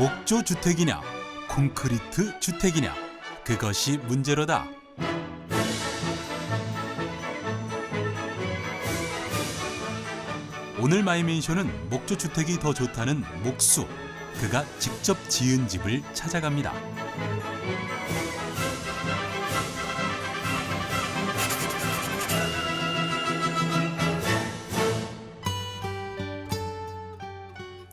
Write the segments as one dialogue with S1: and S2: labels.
S1: 목조 주택이냐, 콘크리트 주택이냐, 그것이 문제로다. 오늘 마이맨쇼는 목조 주택이 더 좋다는 목수, 그가 직접 지은 집을 찾아갑니다.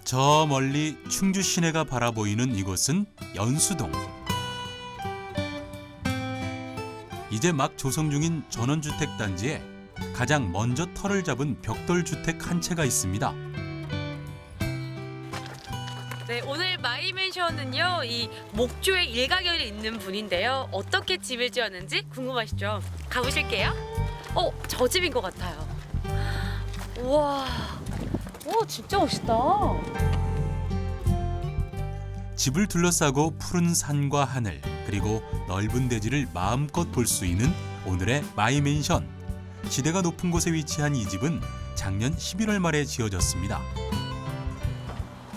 S1: 저 멀리 충주 시내가 바라보이는 이곳은 연수동. 이제 막 조성 중인 전원주택 단지에 가장 먼저 터를 잡은 벽돌주택 한 채가 있습니다.
S2: 네, 오늘 마이맨션은요, 이 목조의 일가견에 있는 분인데요. 어떻게 집을 지었는지 궁금하시죠? 가보실게요. 저 집인 것 같아요. 우와, 진짜 멋있다.
S1: 집을 둘러싸고 푸른 산과 하늘, 그리고 넓은 대지를 마음껏 볼 수 있는 오늘의 마이맨션. 지대가 높은 곳에 위치한 이 집은 작년 11월 말에 지어졌습니다.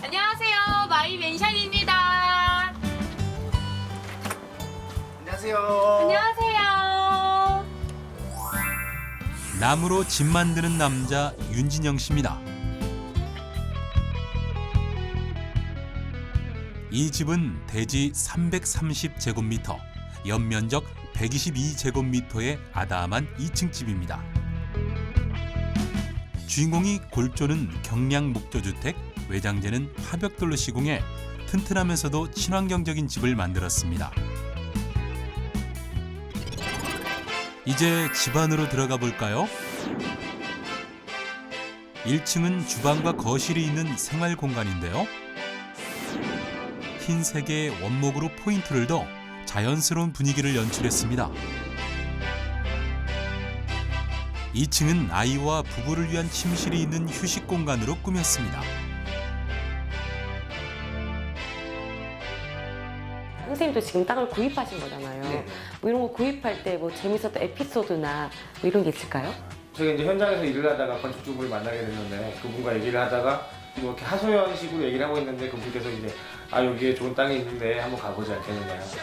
S2: 안녕하세요, 마이맨션입니다.
S3: 안녕하세요.
S2: 안녕하세요.
S1: 나무로 집 만드는 남자 윤진영 씨입니다. 이 집은 대지 330제곱미터, 연면적 122제곱미터의 아담한 2층 집입니다. 주인공이 골조는 경량 목조주택, 외장재는 화벽돌로 시공해 튼튼하면서도 친환경적인 집을 만들었습니다. 이제 집 안으로 들어가 볼까요? 1층은 주방과 거실이 있는 생활 공간인데요. 흰색의 원목으로 포인트를 둬 자연스러운 분위기를 연출했습니다. 2층은 아이와 부부를 위한 침실이 있는 휴식 공간으로 꾸몄습니다.
S4: 선생님도 지금 땅을 구입하신 거잖아요.
S3: 네.
S4: 뭐 이런 거 구입할 때 뭐 재밌었던 에피소드나 뭐 이런 게 있을까요?
S3: 저희가 이제 현장에서 일을 하다가 건축주분을 만나게 됐는데 그분과 얘기를 하다가 뭐 이렇게 하소연식으로 얘기를 하고 있는데 그분께서 이제 여기에 좋은 땅이 있는데 한번 가보지 않겠느냐. 그래서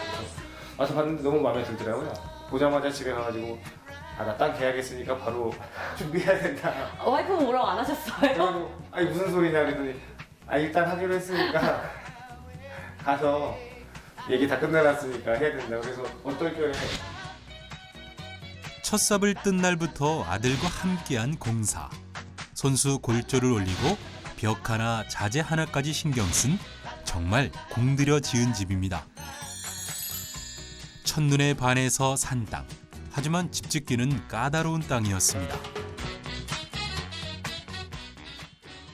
S3: 와서 봤는데 너무 마음에 들더라고요. 보자마자 집에 가가지고 나 땅 계약했으니까 바로 준비해야 된다.
S4: 와이프는 뭐라고 안 하셨어요?
S3: 그러고 무슨 소리냐 그랬더니 일단 하기로 했으니까 가서 얘기 다 끝내놨으니까 해야 된다. 그래서 어떨 경우에
S1: 첫 삽을 뜬 날부터 아들과 함께한 공사. 손수 골조를 올리고 벽 하나, 자재 하나까지 신경 쓴 정말 공들여 지은 집입니다. 첫눈에 반해서 산 땅. 하지만 집 짓기는 까다로운 땅이었습니다.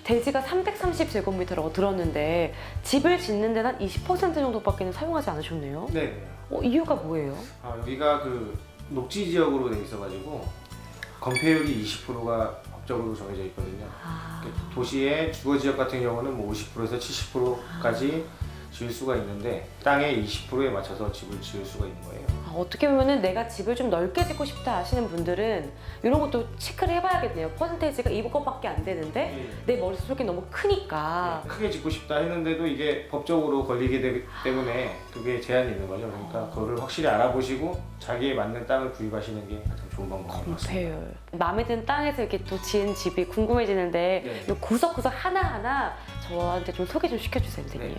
S4: 대지가 330제곱미터라고 들었는데 집을 짓는 데는 한 20% 정도밖에 사용하지 않으셨네요.
S3: 네.
S4: 이유가 뭐예요?
S3: 여기가 그 녹지 지역으로 돼 있어가지고 건폐율이 20%가 법적으로 정해져 있거든요. 도시의 주거 지역 같은 경우는 뭐 50%에서 70%까지 지을 수가 있는데 땅의 20%에 맞춰서 집을 지을 수가 있는 거예요.
S4: 어떻게 보면은 내가 집을 좀 넓게 짓고 싶다 하시는 분들은 이런 것도 체크를 해봐야겠네요. 퍼센테이지가 이것밖에 안 되는데 내 머릿속이 너무 크니까.
S3: 크게 짓고 싶다 했는데도 이게 법적으로 걸리게 되기 때문에 그게 제한이 있는 거죠. 그러니까 그거를 확실히 알아보시고 자기에 맞는 땅을 구입하시는 게 가장 좋은 방법인 것 같습니다.
S4: 건폐율. 마음에 드는 땅에서 이렇게 또 지은 집이 궁금해지는데
S3: 네.
S4: 이 구석구석 하나하나 저한테 좀 소개 좀 시켜주세요, 선생님.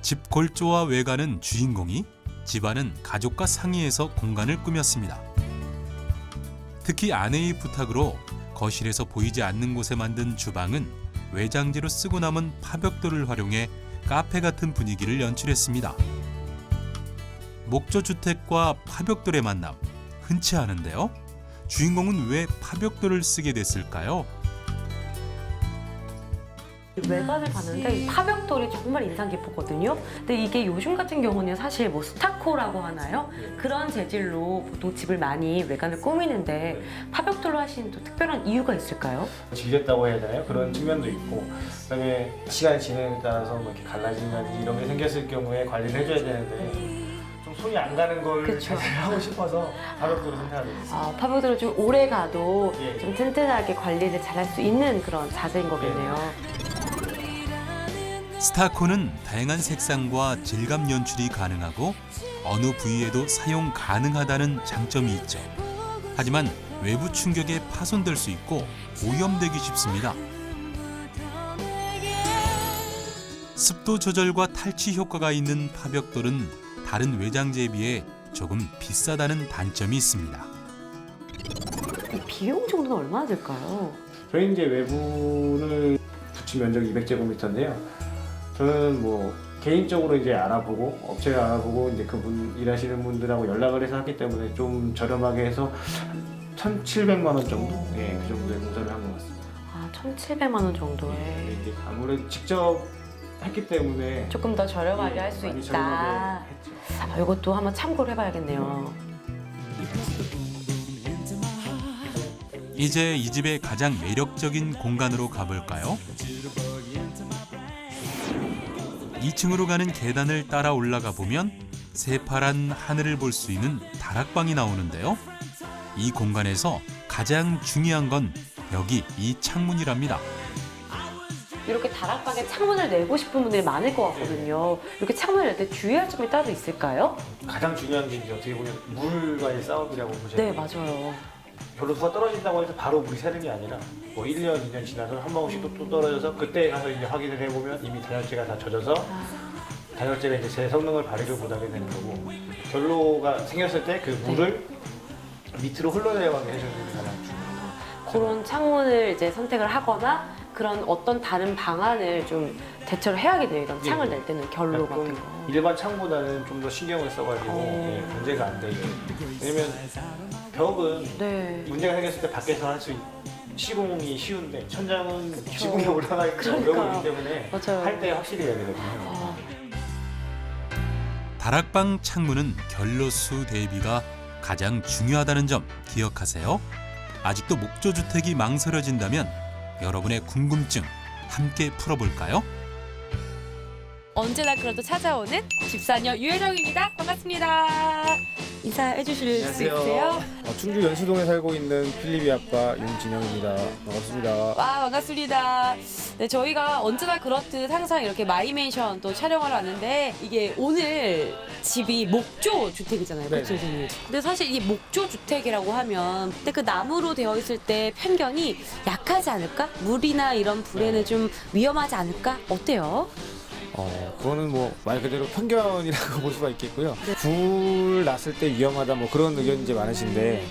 S1: 집 골조와 외관은 주인공이, 집안은 가족과 상의해서 공간을 꾸몄습니다. 특히 아내의 부탁으로 거실에서 보이지 않는 곳에 만든 주방은 외장재로 쓰고 남은 파벽돌을 활용해 카페 같은 분위기를 연출했습니다. 목조주택과 파벽돌의 만남, 흔치 않은데요. 주인공은 왜 파벽돌을 쓰게 됐을까요?
S4: 외관을 봤는데 이 파벽돌이 정말 인상 깊었거든요. 근데 이게 요즘 같은 경우는 사실 뭐 스타코라고 하나요? 그런 재질로 보통 집을 많이 외관을 꾸미는데 파벽돌로 하시는 또 특별한 이유가 있을까요?
S3: 질렸다고 해야 되나요? 그런 측면도 있고 그다음에 시간이 지내에 따라서 뭐 이렇게 갈라지면 이런 게 생겼을 경우에 관리를 해줘야 되는데 좀 손이 안 가는 걸
S4: 그쵸.
S3: 하고 싶어서 파벽돌을 선택하게 됐어요.
S4: 파벽돌은 좀 오래 가도
S3: 예.
S4: 좀 튼튼하게 관리를 잘할 수 있는 그런 자재인 거겠네요.
S1: 스타코는 다양한 색상과 질감 연출이 가능하고 어느 부위에도 사용 가능하다는 장점이 있죠. 하지만 외부 충격에 파손될 수 있고 오염되기 쉽습니다. 습도 조절과 탈취 효과가 있는 파벽돌은 다른 외장재에 비해 조금 비싸다는 단점이 있습니다.
S4: 이 비용 정도는 얼마나 들까요?
S3: 저희 이제 외부는 붙인 면적이 200제곱미터인데요. 저는 뭐 개인적으로 이제 알아보고 업체를 알아보고 이제 그분 일하시는 분들하고 연락을 해서 하기 때문에 좀 저렴하게 해서 1,700만 원 정도, 예, 그 정도의 공사를 한 것 같습니다.
S4: 아, 1,700만 원 정도에
S3: 예, 이제 아무래도 직접 했기 때문에
S4: 조금 더 저렴하게 할 수
S3: 많이
S4: 있다.
S3: 저렴하게 했죠.
S4: 아, 이것도 한번 참고를 해봐야겠네요.
S1: 이제 이 집의 가장 매력적인 공간으로 가볼까요? 2층으로 가는 계단을 따라 올라가 보면 새파란 하늘을 볼 수 있는 다락방이 나오는데요. 이 공간에서 가장 중요한 건 여기 이 창문이랍니다.
S4: 이렇게 다락방에 창문을 내고 싶은 분들이 많을 것 같거든요. 이렇게 창문을 낼 때 주의할 점이 따로 있을까요?
S3: 가장 중요한 게 이제 어떻게 보면 물과의 싸움이라고 보셔야 돼요.
S4: 네, 맞아요.
S3: 결로수가 떨어진다고 해서 바로 물이 새는 게 아니라 뭐 1년, 2년 지나서 한 방울씩 또 떨어져서 그때 가서 이제 확인을 해보면 이미 단열재가 다 젖어서 단열재가 이제 제 성능을 발휘를 못하게 되는 거고 결로가 생겼을 때 그 물을 밑으로 흘러내려가게 해주는 게 가장 중요해요.
S4: 그런 창문을 이제 선택을 하거나 그런 어떤 다른 방안을 좀 대처를 해야겠네요. 이런 창을 낼 때는 결로 같은 거.
S3: 일반 창보다는 좀 더 신경을 써가지고 문제가 안 돼요. 왜냐면 벽은
S4: 네.
S3: 문제가 생겼을 때 밖에서 할 수 시공이 쉬운데 천장은 시공이 올라가 있고 어려우기 때문에
S4: 맞아요.
S3: 할 때 확실히 해야 되거든요.
S4: 아,
S1: 다락방 창문은 결로수 대비가 가장 중요하다는 점 기억하세요. 아직도 목조주택이 망설여진다면 여러분의 궁금증 함께 풀어볼까요?
S2: 언제나 그래도 찾아오는 집사녀 유혜정입니다. 반갑습니다. 인사해 주실 수 있으세요?
S3: 충주 연수동에 살고 있는 필립이 아빠 윤진영입니다. 반갑습니다.
S2: 와, 반갑습니다. 네, 저희가 언제나 그렇듯 항상 이렇게 마이맨션 또 촬영하러 왔는데 이게 오늘 집이 목조 주택이잖아요. 그렇죠,
S3: 네네.
S2: 선생님? 근데 사실 이 목조 주택이라고 하면 근데 그 나무로 되어 있을 때 편견이 약하지 않을까? 물이나 이런 불에는 좀 위험하지 않을까? 어때요?
S5: 그거는 뭐 말 그대로 편견이라고 볼 수가 있겠고요. 불 났을 때 위험하다 뭐 그런 의견이 이제 많으신데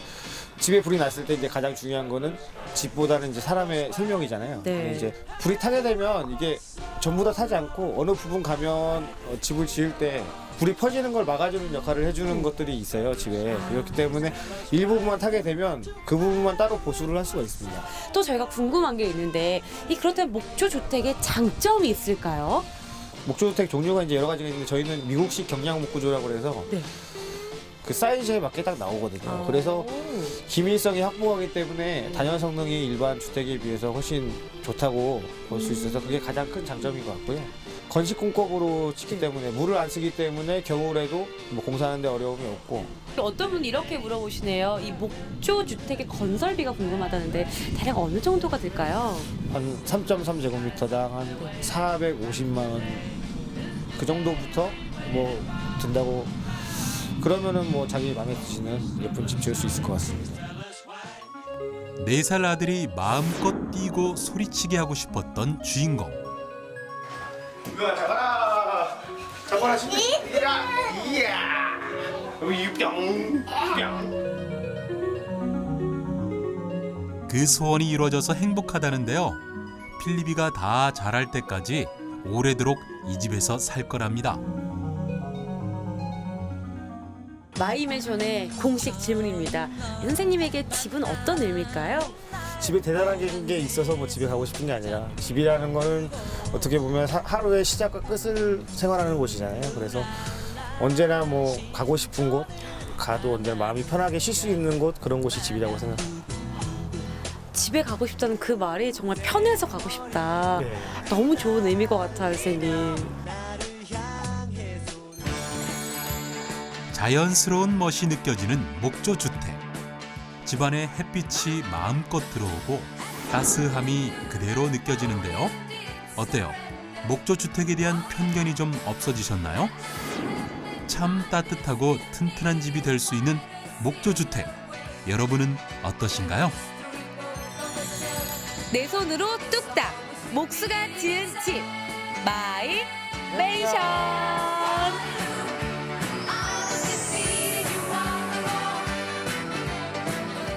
S5: 집에 불이 났을 때 이제 가장 중요한 거는 집보다는 이제 사람의 생명이잖아요.
S2: 네.
S5: 근데 이제 불이 타게 되면 이게 전부 다 타지 않고 어느 부분 가면 집을 지을 때 불이 퍼지는 걸 막아주는 역할을 해주는 것들이 있어요, 집에. 그렇기 때문에 일부분만 타게 되면 그 부분만 따로 보수를 할 수가 있습니다.
S2: 또 저희가 궁금한 게 있는데 이 그렇다면 목조 주택의 장점이 있을까요?
S5: 목조주택 종류가 이제 여러 가지가 있는데 저희는 미국식 경량 목구조라고 그래서
S2: 네.
S5: 그 사이즈에 맞게 딱 나오거든요. 그래서 기밀성이 확보하기 때문에 단열 성능이 일반 주택에 비해서 훨씬 좋다고 볼 수 있어서 그게 가장 큰 장점인 것 같고요. 건식공법으로 짓기 때문에 물을 안 쓰기 때문에 겨울에도 뭐 공사하는데 어려움이 없고.
S2: 어떤 분이 이렇게 물어보시네요. 이 목조 주택의 건설비가 궁금하다는데 대략 어느 정도가 들까요?
S5: 한 3.3제곱미터당 한 450만 원 그 정도부터 뭐 든다고 그러면은 뭐 자기 마음에 드시는 예쁜 집 지을 수 있을 것 같습니다.
S1: 4살 아들이 마음껏 뛰고 소리치게 하고 싶었던 주인공.
S3: 이거 잡아라. 잡아라 신이. 이야. 여기 뿅.
S1: 그 소원이 이루어져서 행복하다는데요. 필리비가 다 자랄 때까지 오래도록 이 집에서 살 거랍니다.
S2: 마이맨션의 공식 질문입니다. 선생님에게 집은 어떤 의미일까요?
S5: 집에 대단한 게 있어서 뭐 집에 가고 싶은 게 아니라 집이라는 거는 어떻게 보면 하루의 시작과 끝을 생활하는 곳이잖아요. 그래서 언제나 뭐 가고 싶은 곳 가도 언제 마음이 편하게 쉴 수 있는 곳 그런 곳이 집이라고 생각합니다.
S2: 집에 가고 싶다는 그 말이 정말 편해서 가고 싶다.
S5: 네.
S2: 너무 좋은 의미인 것 같아요, 선생님.
S1: 자연스러운 멋이 느껴지는 목조 주택. 집안에 햇빛이 마음껏 들어오고 따스함이 그대로 느껴지는데요. 어때요? 목조 주택에 대한 편견이 좀 없어지셨나요? 참 따뜻하고 튼튼한 집이 될 수 있는 목조 주택. 여러분은 어떠신가요?
S2: 내 손으로 뚝딱 목수가 지은 집 마이 맨션.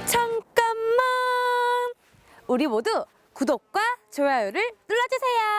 S2: 잠깐만, 우리 모두 구독과 좋아요를 눌러주세요.